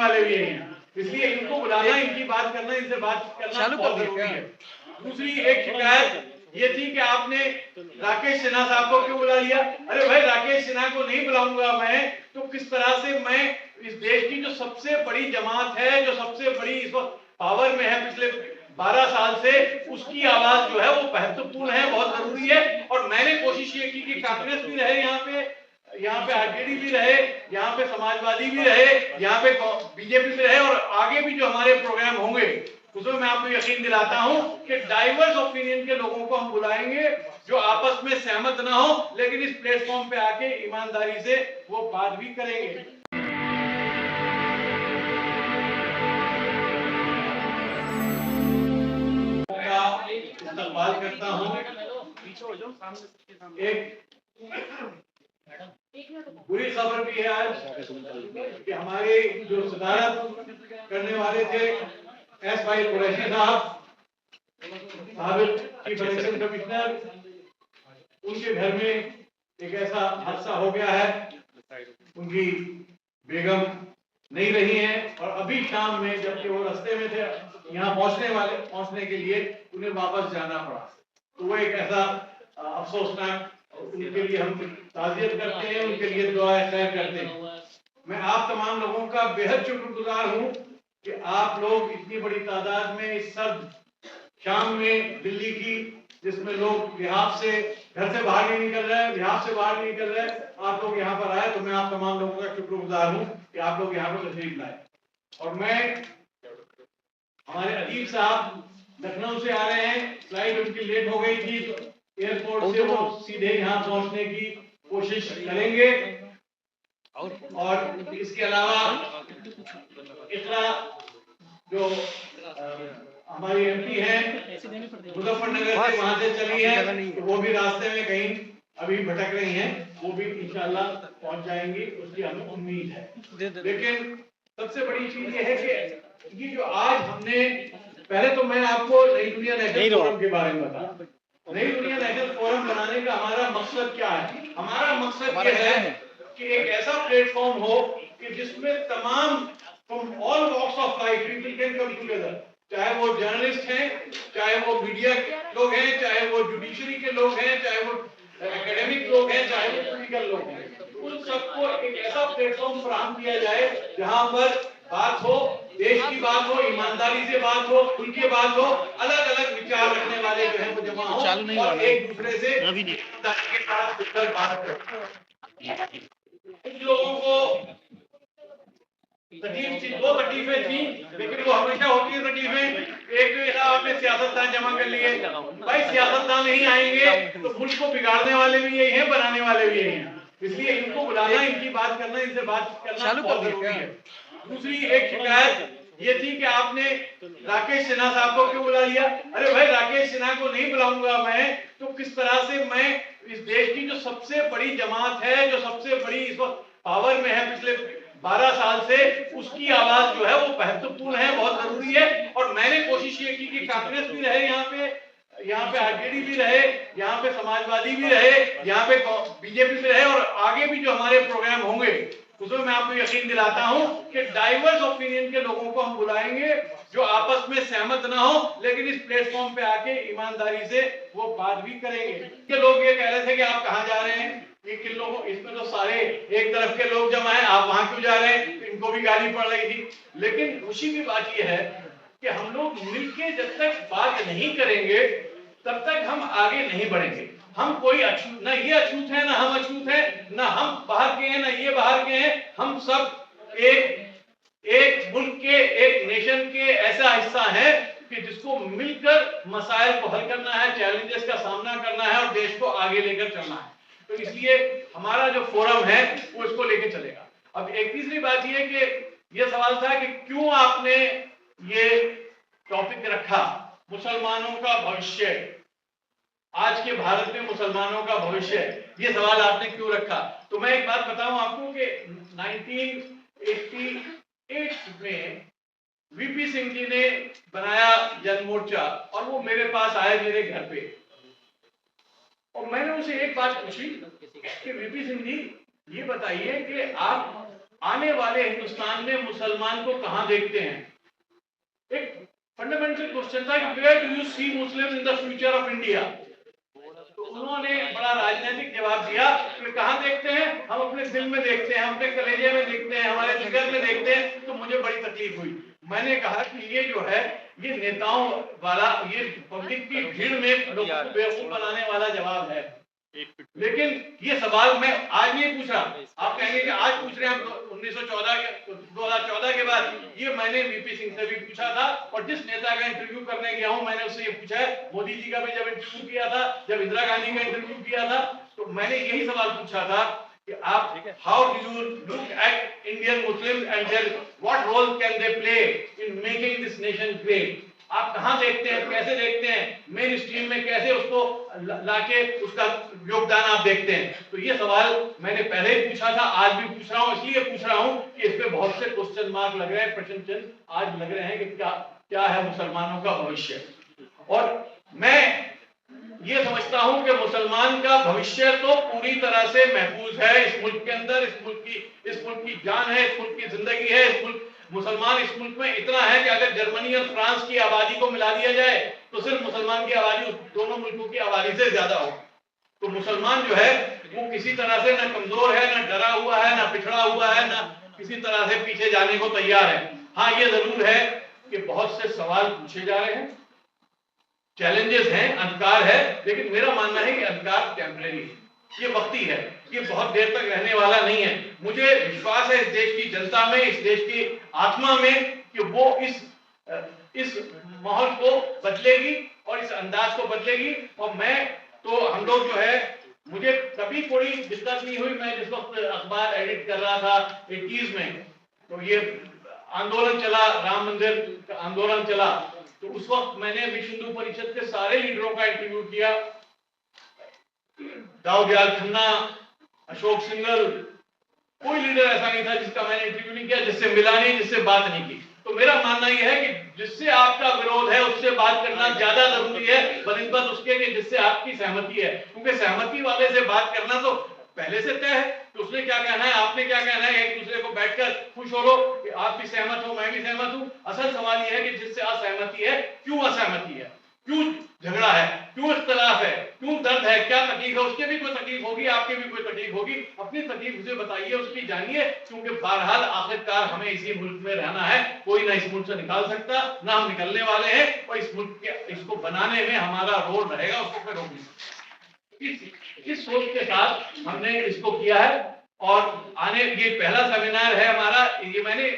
वाले भी यही हैं, इसलिए इनको बुलाना, इनकी बात करना, इनसे बात करना बहुत जरूरी है। दूसरी एक शिकायत ये थी कि आपने राकेश सिन्हा साहब को क्यों बुला लिया। अरे भाई, राकेश सिन्हा को नहीं बुलाऊंगा मैं तो किस तरह से मैं इस देश की जो सबसे बड़ी जमात है, जो सबसे बड़ी इस वक्त पावर में है पिछले 12 साल से, उसकी आवाज जो है वो महत्वपूर्ण है, बहुत जरूरी है। और मैंने कोशिश ये की कि कांग्रेस भी रहे यहाँ पे आरजेडी भी रहे, यहाँ पे समाजवादी भी रहे, यहाँ पे बीजेपी भी रहे, और आगे भी जो हमारे प्रोग्राम होंगे उसमें मैं आपको यकीन दिलाता हूं कि डाइवर्स ओपिनियन के लोगों को हम बुलाएंगे जो आपस में सहमत ना हो, लेकिन इस प्लेटफॉर्म पे आके ईमानदारी से वो बात भी करेंगे। इस्तेमाल करता हूं। एक बुरी खबर भी है आज कि हमारे जो सदारत करने वाले थे एस भाई कुरैशी साहब, साबिक चीफ इलेक्शन कमिश्नर, उनके घर में एक ऐसा हादसा हो गया है, उनकी बेगम नहीं रही है और अभी शाम में जबकि वो रास्ते में थे यहाँ पहुंचने के लिए उन्हें वापस जाना पड़ा। तो वो एक ऐसा अफसोसनाक, उनके लिए हम ताज़ियत करते हैं, उनके लिए दुआ खैर करते हैं। मैं आप तमाम लोगों का बेहद शुक्रगुजार हूँ कि आप लोग इतनी बड़ी तादाद में इस सर्द शाम में दिल्ली की, जिसमें लोग लिहाज से घर से बाहर नहीं निकल रहे, लिहाज से बाहर नहीं निकल रहे, आप लोग यहाँ पर आए तो मैं आप तमाम लोगों का शुक्रगुजार हूँ कि आप लोग यहाँ पर तशरीफ लाए। और मैं, हमारे अदीब साहब लखनऊ से आ रहे हैं, फ्लाइट उनकी लेट हो गई थी तो एयरपोर्ट से वो सीधे यहाँ पहुँचने की कोशिश करेंगे। और इसके अलावा इतना जो हमारी एमपी है मुजफ्फरनगर से, वहां से चली है तो वो भी रास्ते में कहीं अभी भटक रही हैं, वो भी इंशाल्लाह पहुंच जाएंगी, उसकी हमें उम्मीद है। लेकिन सबसे बड़ी चीज ये है कि ये जो आज हमने, पहले तो मैं आपको नई दुनिया नेशनल फोरम के बारे में बता। नई दुनिया नेशनल फोरम बनाने का हमारा मकसद क्या है? हमारा मकसद ये है कि एक ऐसा प्लेटफॉर्म हो कि जिसमें तमाम from all walks of life people can come together, चाहे वो जर्नलिस्ट हैं, चाहे वो मीडिया के लोग हैं, चाहे वो जुडिशरी के लोग हैं, चाहे वो एकेडमिक लोग हैं, चाहे वो पॉलिटिकल लोग हैं, उन सबको एक ऐसा प्लेटफॉर्म फराहम किया जाए जहां पर बात हो, देश की बात हो, ईमानदारी से बात हो, खुल के बात हो, अलग अलग विचार रखने वाले जो है वो जमा हो और एक दूसरे से ईमानदारी के साथ खुलकर बात करें। कुछ लोगों को तकलीफ थी, दो तकलीफें थी, लेकिन वो हमेशा होती है तकलीफें। एक तो ये आपने सियासतदान जमा कर लिए, भाई सियासतदान नहीं आएंगे तो मुल्क को बिगाड़ने वाले भी यही हैं, बनाने वाले भी यही हैं, इसलिए इनको बुलाना, इनकी बात करना, इनसे बात करना बहुत जरूरी है। दूसरी एक शिकायत ये थी कि आपने राकेश सिन्हा साहब को क्यों बुला लिया। अरे भाई, राकेश सिन्हा को नहीं बुलाऊंगा मैं तो किस तरह से मैं इस देश की जो सबसे बड़ी जमात है, जो सबसे बड़ी इस वक्त पावर में है पिछले 12 साल से, उसकी आवाज जो है वो महत्वपूर्ण है, बहुत जरूरी है। और मैंने कोशिश ये की कि कांग्रेस भी रहे यहाँ पे आरजेडी भी रहे, यहाँ पे समाजवादी भी रहे, यहाँ पे बीजेपी भी रहे, और आगे भी जो हमारे प्रोग्राम होंगे उसमें मैं आपको यकीन दिलाता हूं कि डाइवर्स ओपिनियन के लोगों को हम बुलाएंगे जो आपस में सहमत ना हो, लेकिन इस प्लेटफॉर्म पे आके ईमानदारी से वो बात भी करेंगे। कि लोग ये कह रहे थे कि आप कहाँ जा रहे हैं, ये किन लोगों, इसमें तो सारे एक तरफ के लोग जमा है, आप वहां क्यों जा रहे हैं, तो इनको भी गाली पड़ रही थी। लेकिन खुशी की बात यह है कि हम लोग मिलके जब तक बात नहीं करेंगे तब तक हम आगे नहीं बढ़ेंगे। हम कोई अछूत, ना ये अछूत है ना हम अछूत हैं, ना हम बाहर के हैं ना ये बाहर के हैं, हम सब एक मुल्क के, एक नेशन के ऐसा हिस्सा है कि जिसको मिलकर मसाइल को हल करना है, चैलेंजेस का सामना करना है और देश को आगे लेकर चलना है। तो इसलिए हमारा जो फोरम है वो इसको लेकर चलेगा। अब एक तीसरी बात यह कि यह सवाल था कि क्यों आपने ये टॉपिक रखा, मुसलमानों का भविष्य, आज के भारत में मुसलमानों का भविष्य, ये सवाल आपने क्यों रखा। तो मैं एक बात बताऊं आपको कि 1988 में वीपी सिंह जी ने बनाया जन मोर्चा और वो मेरे पास आए, मेरे घर पे, और मैंने उनसे एक बात पूछी कि वीपी सिंह जी ये बताइए कि आप आने वाले हिंदुस्तान में मुसलमान को कहां देखते हैं? एक फंडामेंटल क्वेश्चन था कि where do you see Muslim in the future of India? तो उन्होंने बड़ा राजनीतिक जवाब दिया कि कहां देखते हैं? हम अपने दिल में देखते हैं, हम अपने कलेजे में देखते हैं, हमारे जिगर में देखते हैं। तो मुझे बड़ी तकलीफ हुई। मैंने कहा कि ये जो है, ये नेताओं वाला, ये पब्लिक की भीड़ में लोगों को बेवकूफ बनाने वाला जवाब है। लेकिन ये सवाल मैं आज नहीं पूछा, आप कहेंगे कि आज पूछ रहे हैं हम 2014 के बाद। ये मैंने वीपी सिंह से भी पूछा था, और जिस नेता का इंटरव्यू करने गया हूं मैंने उससे ये पूछा है। मोदी जी का भी जब इंटरव्यू किया था, जब इंदिरा गांधी का इंटरव्यू किया था, तो मैंने यही सवाल पूछा था कि आप how do you look at Indian Muslims and their what role can they play in making this nation great? आप कहां देखते हैं, कैसे देखते हैं, मेन स्ट्रीम में कैसे उसको लाके उसका योगदान आप देखते हैं? तो ये सवाल मैंने पहले ही पूछा था, आज भी पूछ रहा हूं। इसलिए पूछ रहा हूं कि इस पे बहुत से क्वेश्चन मार्क लग रहे हैं, प्रश्न चिन्ह आज लग रहे हैं कि क्या है मुसलमानों का भविष्य। और मैं ये समझता हूं कि मुसलमान का भविष्य तो पूरी तरह से महफूज है इस मुल्क के अंदर। इस मुल्क की जान है, इस मुल्क की जिंदगी है। मुसलमान इस मुल्क में इतना है कि अगर जर्मनी और फ्रांस की आबादी को मिला दिया जाए तो सिर्फ मुसलमान की आबादी उस दोनों मुल्कों की आबादी से ज्यादा हो। तो मुसलमान जो है वो किसी तरह से न कमजोर है, न डरा हुआ है, न पिछड़ा हुआ है, न किसी तरह से पीछे जाने को तैयार है। हाँ, ये जरूर है कि बहुत से सवाल पूछे जा रहे हैं, चैलेंजेस हैं, अंधकार है। लेकिन मेरा मानना है कि अंधकार टेम्परेरी है, ये वक्ती है, ये बहुत देर तक रहने वाला नहीं है। मुझे विश्वास है इस देश की जनता में, इस देश की आत्मा में, कि वो इस माहौल को बदलेगी और इस अंदाज को बदलेगी। और हम लोग जो है, मुझे कभी कोई दिक्कत नहीं हुई। मैं जिस वक्त अखबार एडिट कर रहा था 80s में, तो ये आंदोलन चला, राम मंदिर का आंदोलन चला, तो उस वक्त मैंने विश्व हिंदू परिषद के सारे लीडरों का इंटरव्यू किया। दाऊदयाल खन्ना, अशोक सिंघल, कोई लीडर ऐसा नहीं था जिसका मैंने इंटरव्यू नहीं किया, जिससे मिला नहीं, जिससे बात नहीं की। तो मेरा मानना यह है कि जिससे आपका विरोध है उससे बात करना ज्यादा जरूरी है बनिस्बत उसके कि जिससे आपकी सहमति है। क्योंकि सहमति वाले से बात करना तो पहले से तय है कि उसने क्या कहना है, आपने क्या कहना है, एक दूसरे को बैठकर खुश हो लो कि आप भी सहमत हो, मैं भी सहमत हूं। असल सवाल यह है कि जिससे असहमति है, क्यों असहमति है, क्यों झगड़ा है, क्यों इख्तलाफ है, क्यों दर्द है, क्या तकलीफ है? उसके भी कोई तकलीफ होगी, आपके भी कोई तकलीफ होगी। अपनी तकलीफ उसे बताइए, उसकी जानिए। क्योंकि बहरहाल आखिरकार हमें इसी मुल्क में रहना है, कोई ना इस मुल्क से निकाल सकता, ना हम निकलने वाले हैं। और इस मुल्क के इसको बनाने में हमारा रोल रहेगा, उसको कोई रोक नहीं सकता। इस सोच के साथ हमने इसको किया है। और ये पहला सेमिनार है हमारा। ये मैंने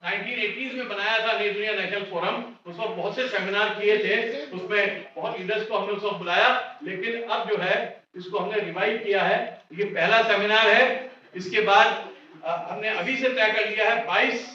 1980s में बनाया था, न्यू दुनिया नेशनल फोरम। उस वक्त बहुत से सेमिनार किए थे, उसमें बहुत लीडर्स को हमने उस वक्त बुलाया। लेकिन अब जो है इसको हमने रिवाइव किया है, ये पहला सेमिनार है। इसके बाद हमने अभी से तय कर लिया है 22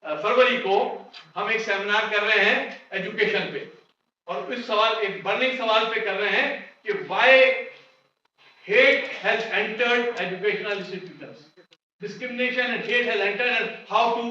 फरवरी को हम एक सेमिनार कर रहे हैं एजुकेशन पे। और इस एक बर्निंग सवाल पे कर रहे हैं कि why hate has entered educational institutions. Discrimination and hate has entered, and how to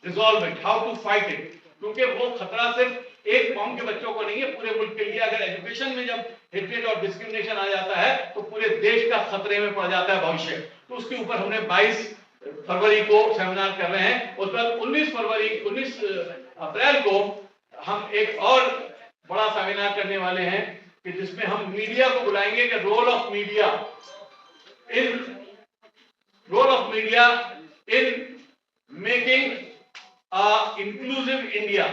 resolve it, how to fight it. क्योंकि वो खतरा सिर्फ एक कौम के बच्चों को नहीं है, पूरे मुल्क के लिए। अगर एजुकेशन में जब हेट्रेड और डिस्क्रिमिनेशन आ जाता है तो पूरे देश का खतरे में पड़ जाता है भविष्य। तो उसके ऊपर हमने 22 फरवरी को सेमिनार कर रहे हैं। उस बाद 19 अप्रैल को हम एक और बड़ा सेमिनार करने वाले हैं कि जिसमें हम मीडिया को बुलाएंगे कि role of media in making inclusive India.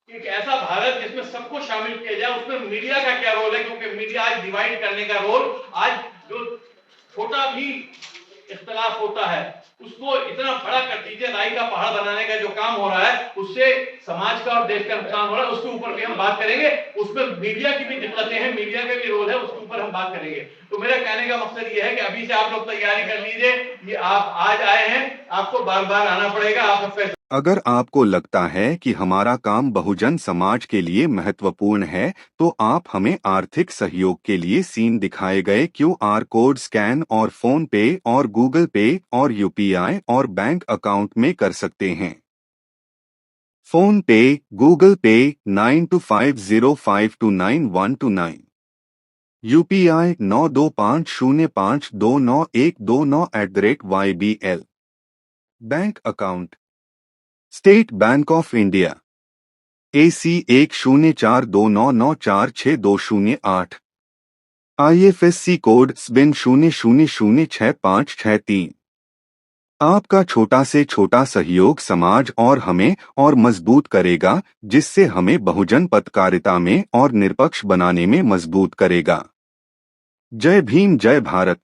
एक ऐसा भारत जिसमें सबको शामिल किया जाए, उसमें मीडिया का क्या रोल है? क्योंकि मीडिया आज डिवाइड करने का रोल, आज जो छोटा भी इख्तलाफ होता है उसको इतना बड़ा कर दीजिए, राई का पहाड़ बनाने का जो काम हो रहा है उससे समाज का और देश का नुकसान हो रहा है। उसके ऊपर भी हम बात करेंगे। उसमें मीडिया की भी दिक्कतें हैं, मीडिया का भी रोल है, उसके ऊपर हम बात करेंगे। तो मेरा कहने का मकसद ये है कि अभी से आप लोग तैयारी कर लीजिए। ये आप आज आए हैं, आपको बार बार आना पड़ेगा। आप अगर आपको लगता है कि हमारा काम बहुजन समाज के लिए महत्वपूर्ण है, तो आप हमें आर्थिक सहयोग के लिए सीन दिखाए गए QR कोड स्कैन और फोन पे और गूगल पे और UPI और बैंक अकाउंट में कर सकते हैं। फोन पे, गूगल पे 9250529129, UPI 9250529129@YBL। Bank account state bank of India AC 104299462008 IFSC code SBIN 00066563। आपका छोटा से छोटा सहयोग समाज और हमें और मजबूत करेगा, जिससे हमें बहुजन पत्रकारिता में और निष्पक्ष बनाने में मजबूत करेगा। जय भीम, जय भारत।